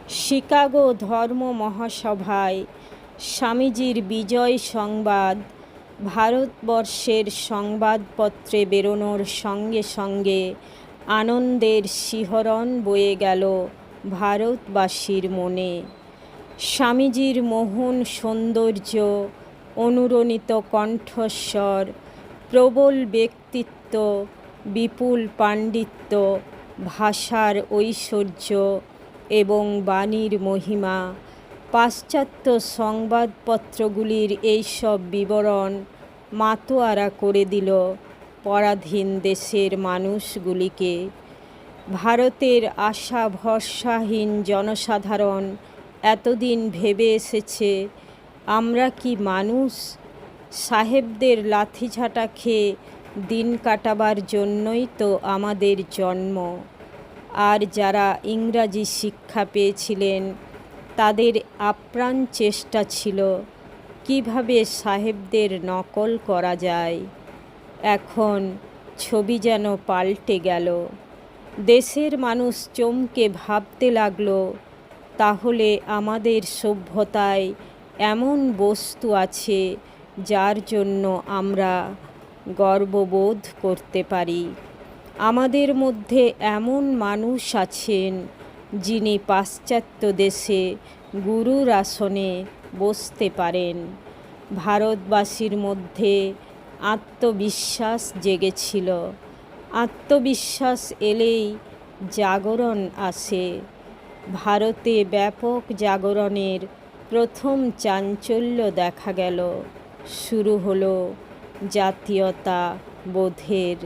Chicago ধর্ম মহাসভায় স্বামীজির বিজয় সংবাদ ভারতবর্ষের সংবাদপত্রে বেরোনোর সঙ্গে সঙ্গে আনন্দের শিহরণ বয়ে গেল ভারতবাসীর মনে। স্বামীজির মোহন সৌন্দর্য, অনুরণিত কণ্ঠস্বর, প্রবল ব্যক্তিত্ব, বিপুল পাণ্ডিত্য, ভাষার ঐশ্বর্য এবং বাণীর মহিমা, পাশ্চাত্য সংবাদপত্রগুলির এইসব বিবরণ মাতোয়ারা করে দিল পরাধীন দেশের মানুষগুলিকে। ভারতের আশা ভরসাহীন জনসাধারণ এতদিন ভেবে এসেছে, আমরা কি মানুষ? সাহেবদের লাঠিঝাঁটা খেয়ে দিন কাটাবার জন্যই তো আমাদের জন্ম। আর যারা ইংরাজি শিক্ষা পেয়েছিলেন তাদের আপ্রাণ চেষ্টা ছিল কিভাবে সাহেবদের নকল করা যায়। এখন ছবি যেন পাল্টে গেল। দেশের মানুষ চমকে ভাবতে লাগলো, তাহলে আমাদের সভ্যতায় এমন বস্তু আছে যার জন্য আমরা গর্ববোধ করতে পারি। আমাদের মধ্যে এমন মানুষ আছেন যিনি পাশ্চাত্য দেশে গুরুর আসনে বসতে পারেন। ভারতবাসীর মধ্যে আত্মবিশ্বাস জেগেছিল। আত্মবিশ্বাস এলেই জাগরণ আসে। ভারতে ব্যাপক জাগরণের প্রথম চাঞ্চল্য দেখা গেল। শুরু হলো জাতীয়তা বোধের